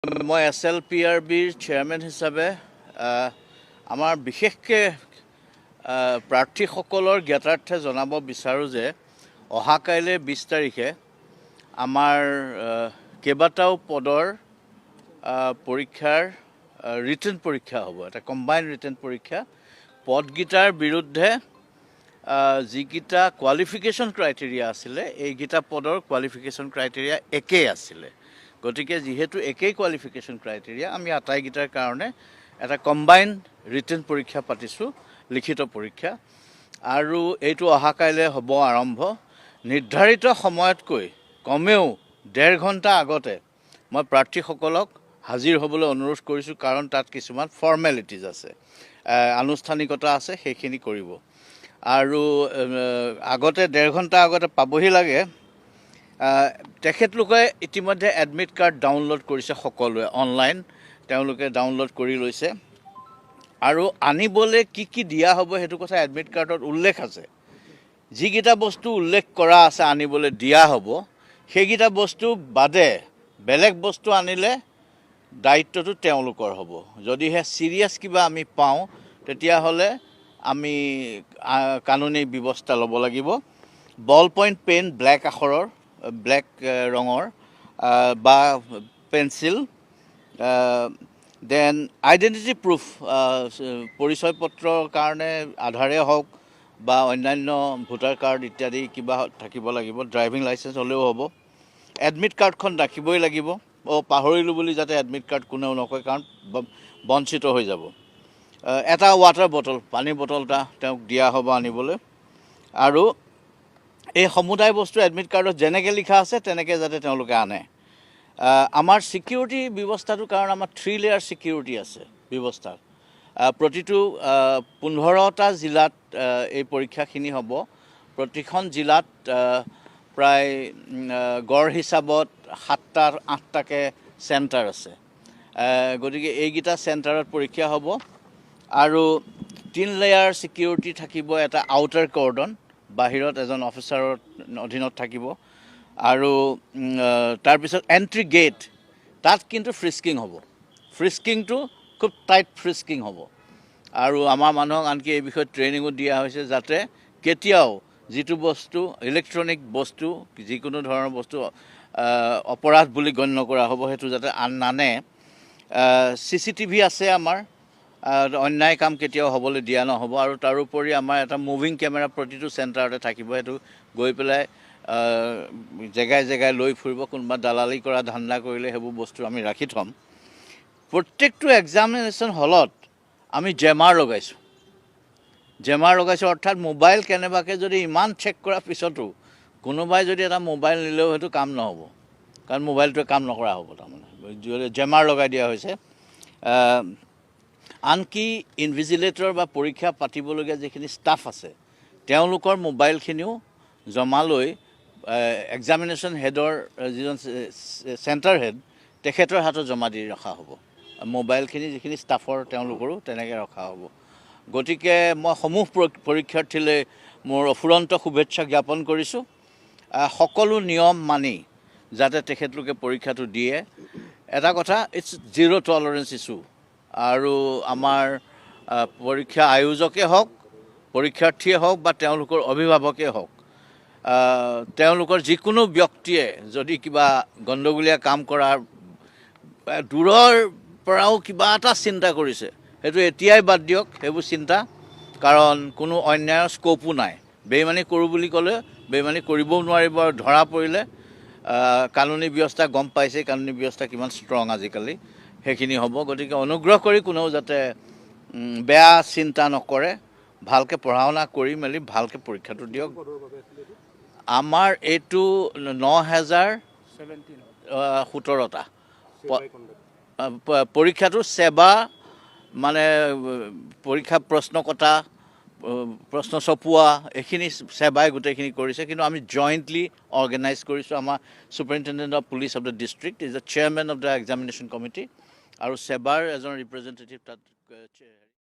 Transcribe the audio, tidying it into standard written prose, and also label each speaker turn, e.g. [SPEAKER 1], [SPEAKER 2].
[SPEAKER 1] মই SLPRBৰ চেয়াৰমেন হিচাপে আমাৰ বিশেষকৈ প্ৰাৰ্থীসকলৰ জ্ঞাতাৰ্থে জনাব বিচাৰোঁ যে অহা কাইলৈ 20 তাৰিখে আমাৰ কেইবাটাও পদৰ পৰীক্ষাৰ ৰিটেন পৰীক্ষা হ'ব। এটা কম্বাইন ৰিটেন পৰীক্ষা। পদকেইটাৰ বিৰুদ্ধে যিকেইটা কোৱালিফিকেশ্যন ক্ৰাইটেৰিয়া আছিলে এইকেইটা পদৰ কোৱালিফিকেশ্যন ক্ৰাইটেৰিয়া একেই আছিলে। গতিকে যেহেতু একেই কোৱালিফিকেশ্যন ক্ৰাইটেৰিয়া আমি আটাইকেইটাৰ কাৰণে এটা কম্বাইন ৰিটেন পৰীক্ষা পাতিছোঁ, লিখিত পৰীক্ষা। আৰু এইটো অহা কাইলৈ হ'ব আৰম্ভ। নিৰ্ধাৰিত সময়তকৈ কমেও 1.5 ঘণ্টা আগতে মই প্ৰাৰ্থীসকলক হাজিৰ হ'বলৈ অনুৰোধ কৰিছোঁ, কাৰণ তাত কিছুমান ফৰ্মেলিটিজ আছে, আনুষ্ঠানিকতা আছে, সেইখিনি কৰিব। আৰু আগতে 1.5 ঘণ্টা আগতে পাবহি লাগে। তেখেতলোকে ইতিমধ্যে এডমিট কাৰ্ড ডাউনলোড কৰিছে, সকলোৱে অনলাইন তেওঁলোকে ডাউনলোড কৰি লৈছে। আৰু আনিবলৈ কি দিয়া হ'ব সেইটো কথা এডমিট কাৰ্ডত উল্লেখ আছে। যিকেইটা বস্তু উল্লেখ কৰা আছে আনিবলৈ দিয়া হ'ব, সেইকেইটা বস্তু বাদে বেলেগ বস্তু আনিলে দায়িত্বটো তেওঁলোকৰ হ'ব। যদিহে চিৰিয়াছ কিবা আমি পাওঁ তেতিয়াহ'লে আমি কানুনী ব্যৱস্থা ল'ব লাগিব। বল পইণ্ট পেন ব্লেক আখৰৰ, ব্লেক ৰঙৰ বা পেঞ্চিল, দেন আইডেণ্টিটি প্ৰুফ, পৰিচয় পত্ৰৰ কাৰণে আধাৰে হওক বা অন্যান্য ভোটাৰ কাৰ্ড ইত্যাদি কিবা থাকিব লাগিব, ড্ৰাইভিং লাইচেঞ্চ হ'লেও হ'ব। এডমিট কাৰ্ডখন ৰাখিবই লাগিব। পাহৰিলোঁ বুলি যাতে এডমিট কাৰ্ড কোনেও নকয়, কাৰণ বঞ্চিত হৈ যাব। এটা ৱাটাৰ বটল, পানীৰ বটল এটা তেওঁক দিয়া হ'ব আনিবলৈ। আৰু এই সমুদায় বস্তু এডমিট কাৰ্ডত যেনেকৈ লিখা আছে তেনেকৈ যাতে তেওঁলোকে আনে। আমাৰ ছিকিউৰিটি ব্যৱস্থাটো, কাৰণ আমাৰ 3 লেয়াৰ ছিকিউৰিটি আছে ব্যৱস্থা। প্ৰতিটো 15টা জিলাত এই পৰীক্ষাখিনি হ'ব। প্ৰতিখন জিলাত প্ৰায় গড় হিচাপত 7-8টাকৈ চেণ্টাৰ আছে। গতিকে এইকেইটা চেণ্টাৰত পৰীক্ষা হ'ব। আৰু 3 লেয়াৰ ছিকিউৰিটি থাকিব। এটা আউটাৰ কৰ্ডন, বাহিৰত এজন অফিচাৰৰ অধীনত থাকিব। আৰু তাৰপিছত এণ্ট্ৰি গেট, তাত কিন্তু ফ্ৰিস্কিং হ'ব। ফ্ৰিস্কিংটো খুব টাইট ফ্ৰিস্কিং হ'ব। আৰু আমাৰ মানুহক আনকি এই বিষয়ত ট্ৰেইনিঙো দিয়া হৈছে, যাতে কেতিয়াও যিটো বস্তু ইলেক্ট্ৰনিক বস্তু, যিকোনো ধৰণৰ বস্তু অপৰাধ বুলি গণ্য কৰা হ'ব, সেইটো যাতে নানে। CCTV আছে আমাৰ, অন্যায় কাম কেতিয়াও হ'বলৈ দিয়া নহ'ব। আৰু তাৰোপৰি আমাৰ এটা মুভিং কেমেৰা প্ৰতিটো চেণ্টাৰতে থাকিব। সেইটো গৈ পেলাই জেগাই জেগাই লৈ ফুৰিব। কোনোবা দালালি কৰা ধান্দা কৰিলে সেইবোৰ বস্তু আমি ৰাখি থ'ম। প্ৰত্যেকটো এক্সামিনেশ্যন হলত আমি জেমাৰ লগাইছোঁ। অৰ্থাৎ মোবাইল কেনেবাকৈ যদি ইমান চেক কৰাৰ পিছতো কোনোবাই যদি এটা মোবাইল নিলেও সেইটো কাম নহ'ব, কাৰণ মোবাইলটোৱে কাম নকৰা হ'ব। তাৰমানে জেমাৰ লগাই দিয়া হৈছে। আনকি ইনভিজিলেটৰ বা পৰীক্ষা পাতিবলগীয়া যিখিনি ষ্টাফ আছে তেওঁলোকৰ মোবাইলখিনিও জমা লৈ এক্সামিনেশ্যন হেডৰ যিজন চেণ্টাৰ হেড তেখেতৰ হাতত জমা দি ৰখা হ'ব। মোবাইলখিনি যিখিনি ষ্টাফৰ তেওঁলোকৰো তেনেকৈ ৰখা হ'ব। গতিকে মই সমূহ পৰীক্ষাৰ্থীলৈ মোৰ অফুৰন্ত শুভেচ্ছা জ্ঞাপন কৰিছোঁ। সকলো নিয়ম মানি যাতে তেখেতলোকে পৰীক্ষাটো দিয়ে। এটা কথা, ইটছ জিৰ' টলাৰেঞ্চ ইছ্যু। আৰু আমাৰ পৰীক্ষা আয়োজকে হওক, পৰীক্ষাৰ্থীয়ে হওক বা তেওঁলোকৰ অভিভাৱকে হওক, তেওঁলোকৰ যিকোনো ব্যক্তিয়ে যদি কিবা গণ্ডগোলীয়া কাম কৰাৰ দূৰৰ পৰাও কিবা এটা চিন্তা কৰিছে, সেইটো এতিয়াই বাদ দিয়ক সেইবোৰ চিন্তা, কাৰণ কোনো অন্যায়ৰ স্ক'পো নাই। বেইমানি কৰোঁ বুলি ক'লে বেইমানি কৰিবও নোৱাৰিব। আৰু ধৰা পৰিলে কানুনী ব্যৱস্থা গম পাইছে, কানুনী ব্যৱস্থা কিমান ষ্ট্ৰং আজিকালি, সেইখিনি হ'ব। গতিকে অনুগ্ৰহ কৰি কোনেও যাতে বেয়া চিন্তা নকৰে, ভালকৈ পঢ়া শুনা কৰি মেলি ভালকৈ পৰীক্ষাটো দিয়ক। আমাৰ এইটো 9,017টা পৰীক্ষাটো সেৱা, মানে পৰীক্ষা প্ৰশ্ন কটা, প্ৰশ্ন চপোৱা, এইখিনি সেৱাই গোটেইখিনি কৰিছে। কিন্তু আমি জইণ্টলি অৰ্গেনাইজ কৰিছোঁ। আমাৰ superintendent of police of the district is the chairman of the examination committee, আৰু সেৱাৰ এজন ৰিপ্ৰেজেণ্টেটিভ তাত